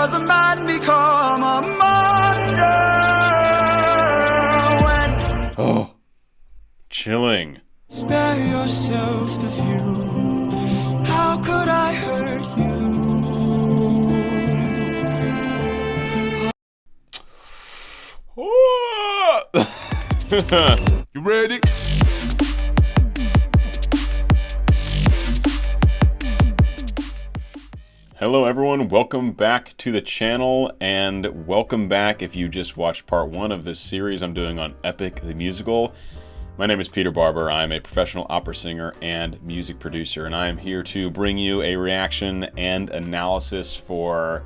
does a man become a monster when... Oh, chilling. Spare yourself the view. How could I hurt you? You ready? Hello everyone, welcome back to the channel, and welcome back if you just watched part 1 of this series I'm doing on Epic the Musical. My name is Peter Barber. I'm a professional opera singer and music producer, and I am here to bring you a reaction and analysis for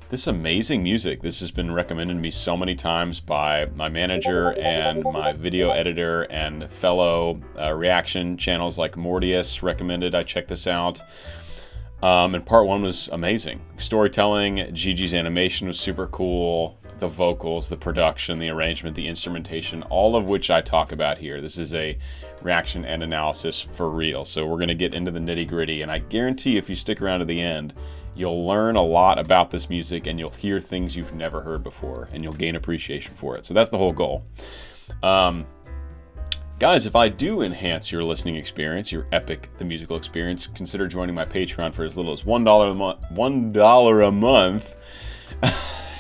this amazing music. This has been recommended to me so many times by my manager and my video editor, and fellow reaction channels like Mortius recommended I check this out. And part 1 was amazing. Storytelling, Gigi's animation was super cool, the vocals, the production, the arrangement, the instrumentation, all of which I talk about here. This is a reaction and analysis for real. So we're going to get into the nitty-gritty, and I guarantee if you stick around to the end, you'll learn a lot about this music, and you'll hear things you've never heard before, and you'll gain appreciation for it. So that's the whole goal. Guys, if I do enhance your listening experience, your Epic the Musical experience, consider joining my Patreon for as little as $1 a month, $1 a month,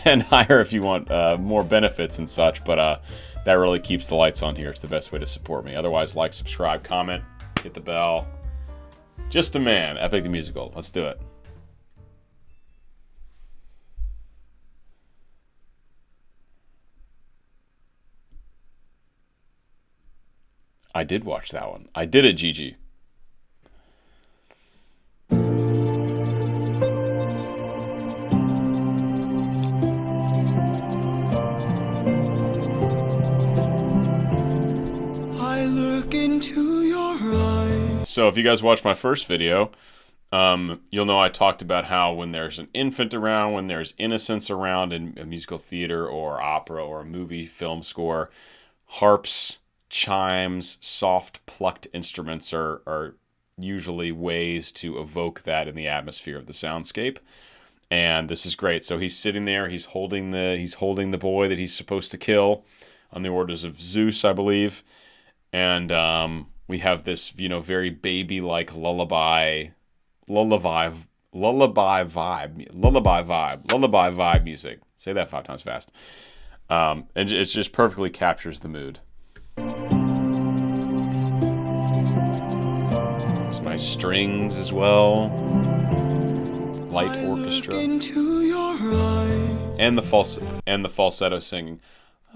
and higher if you want more benefits and such. But that really keeps the lights on here. It's the best way to support me. Otherwise, like, subscribe, comment, hit the bell. Just a man, Epic the Musical. Let's do it. I did watch that one. I did it, Gigi. I look into your eyes. So if you guys watched my first video, you'll know I talked about how when there's an infant around, when there's innocence around in a musical theater or opera or a movie film score, harps, chimes, soft plucked instruments are usually ways to evoke that in the atmosphere of the soundscape. And this is great. So he's sitting there, he's holding the boy that he's supposed to kill on the orders of Zeus, I believe. And we have this, very baby-like lullaby vibe music. Say that 5 times fast. And it just perfectly captures the mood. There's nice strings as well. Light orchestra. And the falsetto singing.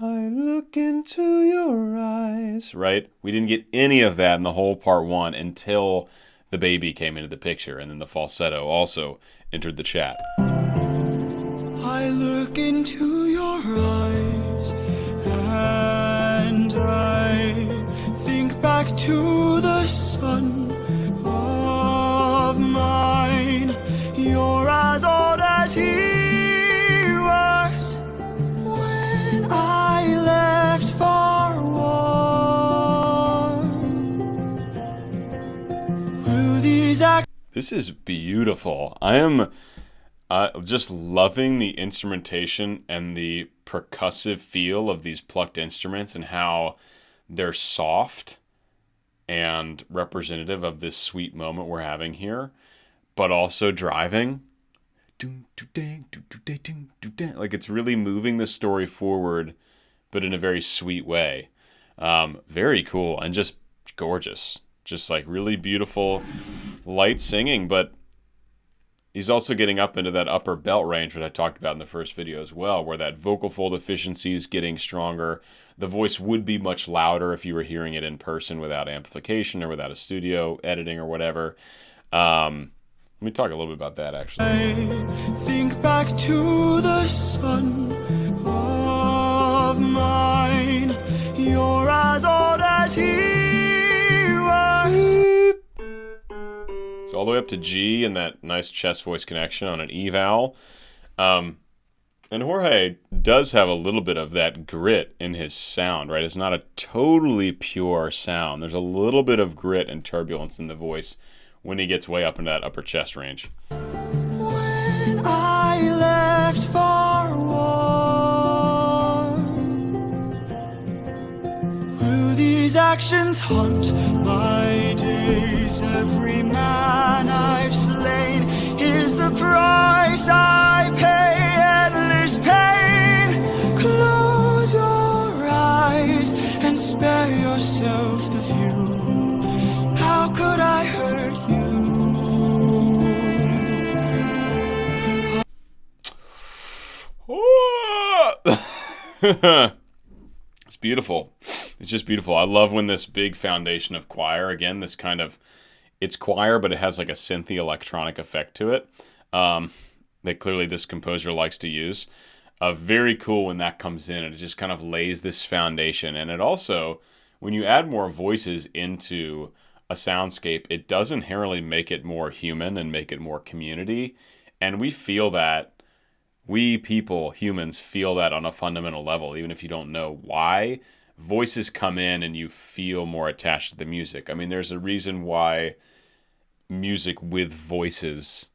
I look into your eyes. Right? We didn't get any of that in the whole part 1 until the baby came into the picture, and then the falsetto also entered the chat. I look into your eyes, and I think back to the son of mine. You're as old as he was when I left for war. Will these This is beautiful. I am just loving the instrumentation and the percussive feel of these plucked instruments, and how they're soft and representative of this sweet moment we're having here, but also driving. Like, it's really moving the story forward, but in a very sweet way. Very cool and just gorgeous. Just like really beautiful, light singing, but he's also getting up into that upper belt range, which I talked about in the first video as well, where that vocal fold efficiency is getting stronger. The voice would be much louder if you were hearing it in person without amplification or without a studio editing or whatever. Let me talk a little bit about that, actually. I think back to the son of mine. You're as old as he was. So all the way up to G and that nice chest voice connection on an E vowel. And Jorge does have a little bit of that grit in his sound, right? It's not a totally pure sound. There's a little bit of grit and turbulence in the voice when he gets way up into that upper chest range. When I left these actions haunt my days. Every man I've slain is the price I pay. Endless pain. Close your eyes and spare yourself the view. How could I hurt you? It's beautiful. It's just beautiful. I love when this big foundation of choir, again, this kind of, it's choir, but it has like a synthy electronic effect to it that clearly this composer likes to use. Very cool when that comes in, and it just kind of lays this foundation. And it also, when you add more voices into a soundscape, it does inherently make it more human and make it more community. And we feel that. We people, humans, feel that on a fundamental level, even if you don't know why. Voices come in and you feel more attached to the music. I mean, there's a reason why music with voices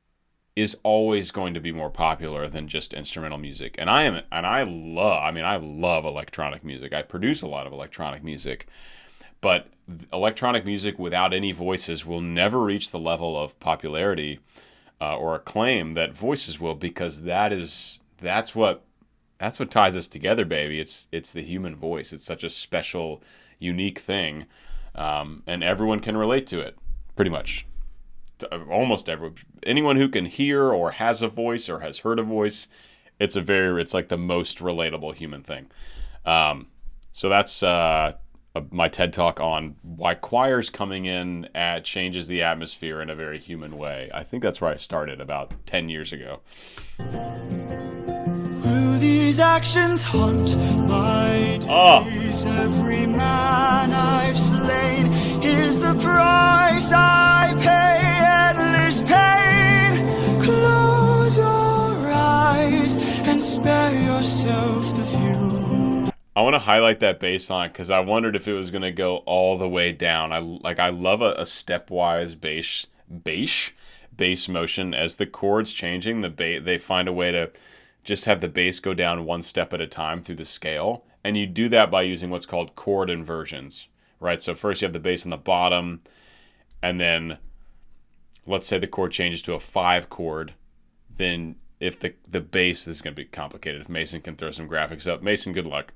is always going to be more popular than just instrumental music. And I love electronic music. I produce a lot of electronic music. But electronic music without any voices will never reach the level of popularity or acclaim that voices will, because that's what ties us together, baby. It's the human voice. It's such a special, unique thing, and everyone can relate to it, pretty much. Almost everyone, anyone who can hear or has a voice or has heard a voice, it's like the most relatable human thing. So that's my TED Talk on why choirs coming in changes the atmosphere in a very human way. I think that's where I started about 10 years ago. Will these actions haunt my days? Every man I've slain is the price I pay. Endless pain. Close your eyes and spare yourself the view. I want to highlight that bass line because I wondered if it was going to go all the way down. I love a stepwise bass motion as the chords changing. They find a way to just have the bass go down one step at a time through the scale, and you do that by using what's called chord inversions, right? So first you have the bass on the bottom, and then let's say the chord changes to a 5 chord, then if the bass, this is going to be complicated. If Mason can throw some graphics up, Mason, good luck.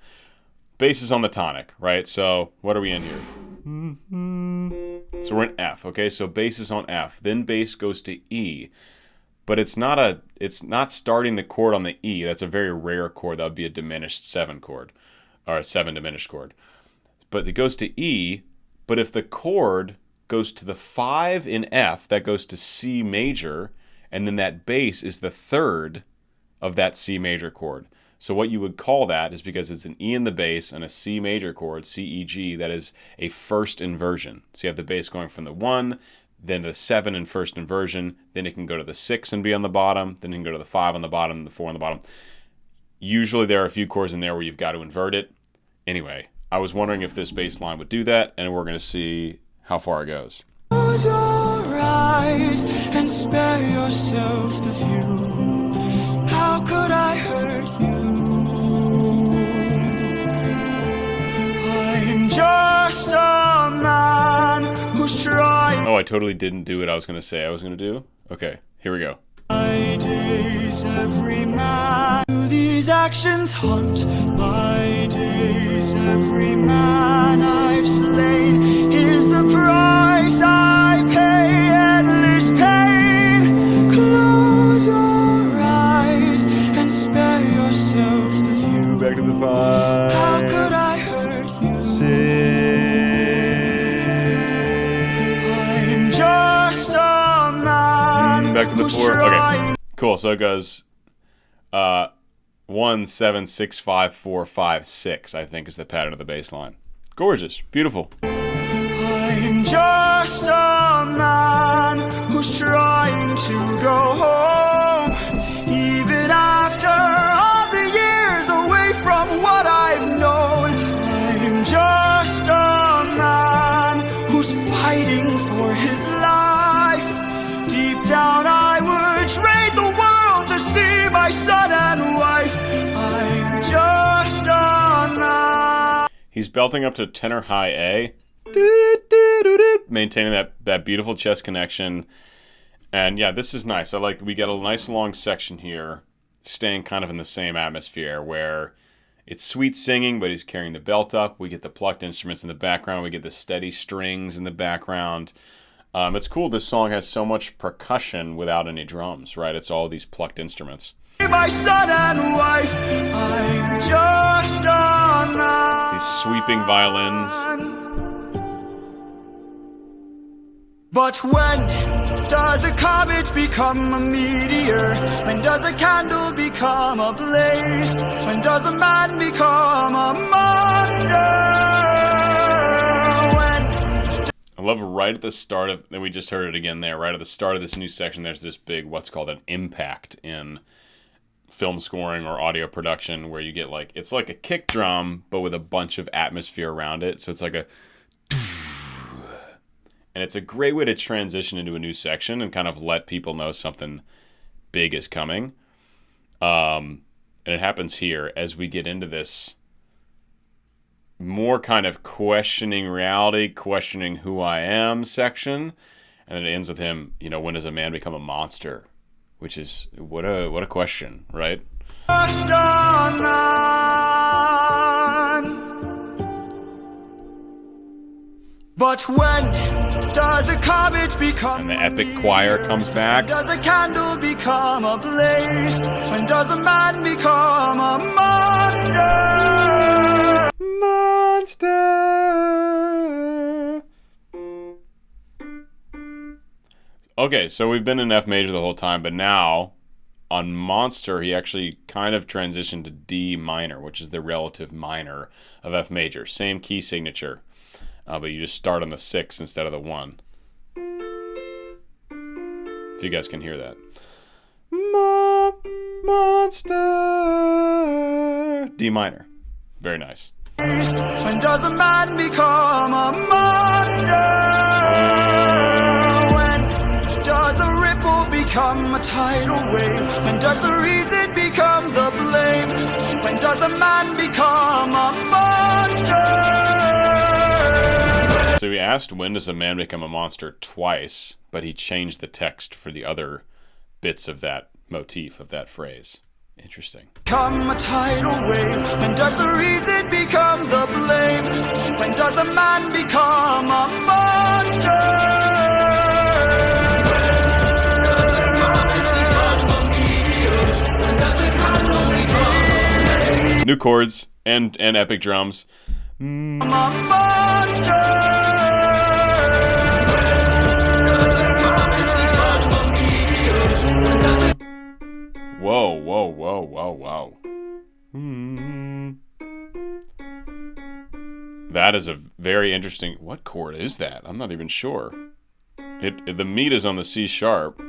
Bass is on the tonic, right? So what are we in here? So we're in F, okay? So bass is on F. Then bass goes to E. But it's not starting the chord on the E. That's a very rare chord. That would be a diminished 7 chord, or a 7 diminished chord. But it goes to E, but if the chord goes to the 5 in F, that goes to C major, and then that bass is the 3rd of that C major chord. So what you would call that is, because it's an E in the bass and a C major chord, C, E, G, that is a first inversion. So you have the bass going from the 1, then the 7 in first inversion, then it can go to the 6 and be on the bottom, then it can go to the 5 on the bottom and the 4 on the bottom. Usually there are a few chords in there where you've got to invert it. Anyway, I was wondering if this bass line would do that, and we're going to see how far it goes. Close your eyes and spare yourself the view. How could I hurt you? I'm just a man who's trying. Oh, I totally didn't do what I was going to say I was going to do. Okay, here we go. My days, every man. These actions haunt my days. Every man I've slain is the price I pay. Endless pain. Close your eyes and spare yourself the view. Back to the 5. How could I hurt you? 6. I'm just a man. Back to the who's 4. trying. Okay, cool. So it goes 1, 7, 6, 5, 4, 5, 6, I think is the pattern of the bass line. Gorgeous. Beautiful. I'm just a man who's trying to go home, even after all the years away from what I've known. I'm just a man who's fighting for his life. Deep down I would trade the world to see my son and wife. I'm just a man. He's belting up to tenor high A, maintaining that beautiful chest connection. And yeah, this is nice. I like we get a nice long section here, staying kind of in the same atmosphere where it's sweet singing, but he's carrying the belt up. We get the plucked instruments in the background. We get the steady strings in the background. It's cool. This song has so much percussion without any drums, right? It's all these plucked instruments. My son and wife, I'm just a man. These sweeping violins. But when does a comet become a meteor? When does a candle become a blaze? When does a man become a monster? I love right at the start of, and we just heard it again there, right at the start of this new section, there's this big, what's called an impact in film scoring or audio production, where you get like, it's like a kick drum, but with a bunch of atmosphere around it. So it's like a, and it's a great way to transition into a new section and kind of let people know something big is coming. And it happens here as we get into this more kind of questioning reality, questioning who I am section. And then it ends with him, you know, when does a man become a monster? Which is, what a question, right? But when does a comet become and the epic choir comes back. When does a candle become a blaze? When does a man become a monster? Monster. Okay, so we've been in F major the whole time, but now on Monster, he actually kind of transitioned to D minor, which is the relative minor of F major. Same key signature, but you just start on the 6 instead of the 1. If you guys can hear that. Monster. D minor. Very nice. When does a man become a monster? When does a ripple become a tidal wave? When does the reason become the blame? When does a man become a monster? So we asked, when does a man become a monster, twice, but he changed the text for the other bits of that motif, of that phrase. Interesting. Become a tidal wave. When does the reason become the blame? When does a man become a monster? New chords and epic drums. I'm a monster. Whoa, whoa, whoa, whoa, whoa. That is a very interesting... What chord is that? I'm not even sure. The meat is on the C sharp.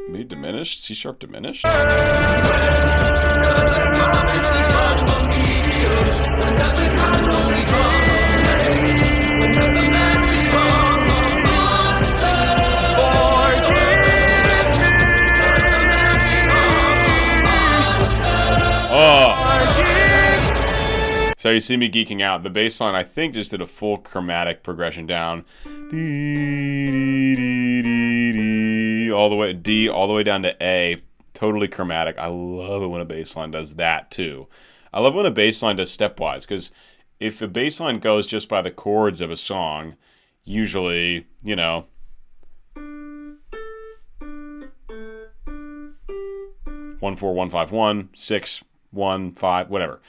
Me diminished? C sharp diminished? So you see me geeking out. The bass line, I think, just did a full chromatic progression down. All the way D, all the way down to A. Totally chromatic. I love it when a bass line does that too. I love when a bass line does stepwise, because if a bass line goes just by the chords of a song, usually, you know, 1 4 1 5 1 6 1 5, whatever.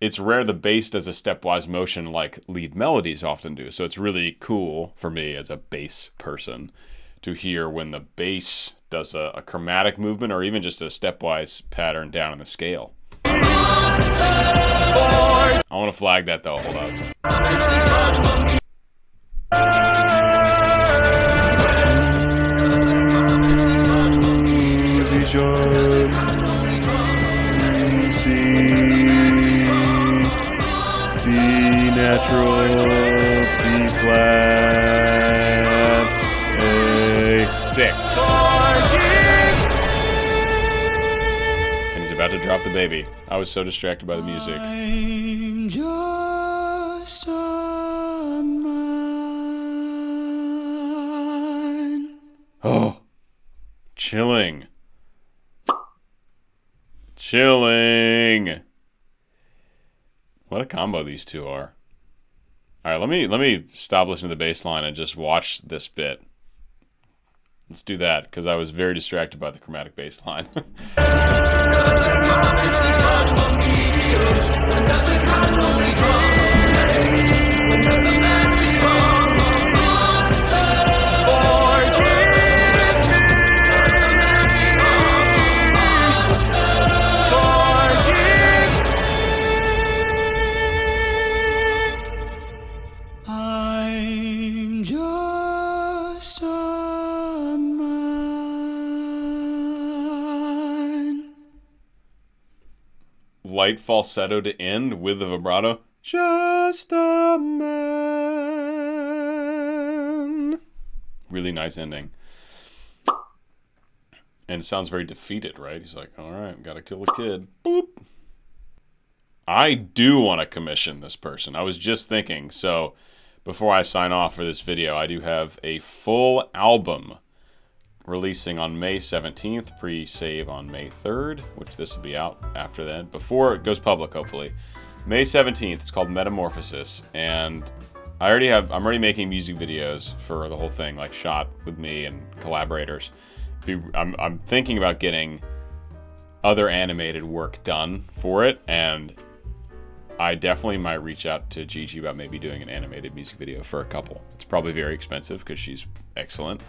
It's rare the bass does a stepwise motion like lead melodies often do. So it's really cool for me as a bass person to hear when the bass does a chromatic movement or even just a stepwise pattern down in the scale. I want to flag that though. Hold on. natural, B flat, A, 6. And he's about to drop the baby. I was so distracted by the music. I'm just a man. Oh, chilling. Chilling. What a combo these two are. All right, let me stop listening to the bass line and just watch this bit. Let's do that, because I was very distracted by the chromatic bass line. I'm just a man. Light falsetto to end with the vibrato. Just a man. Really nice ending. And it sounds very defeated, right? He's like, all right, gotta kill a kid. Boop. I do want to commission this person. I was just thinking, so before I sign off for this video, I do have a full album releasing on May 17th, pre-save on May 3rd, which this will be out after then, before it goes public, hopefully. May 17th, it's called Metamorphosis, and I'm already making music videos for the whole thing, like shot with me and collaborators. I'm thinking about getting other animated work done for it, and I definitely might reach out to Gigi about maybe doing an animated music video for a couple. It's probably very expensive because she's excellent.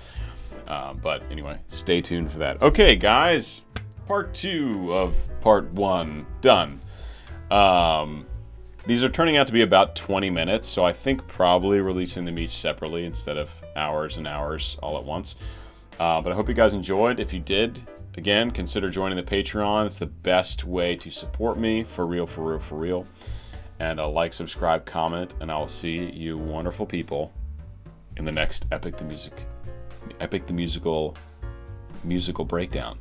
But anyway, stay tuned for that. Okay, guys, part 2 of part 1 done. These are turning out to be about 20 minutes, so I think probably releasing them each separately instead of hours and hours all at once. But I hope you guys enjoyed. If you did, again, consider joining the Patreon. It's the best way to support me, for real, for real, for real. And like, subscribe, comment, and I'll see you wonderful people in the next Epic the Musical musical breakdown.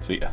See ya.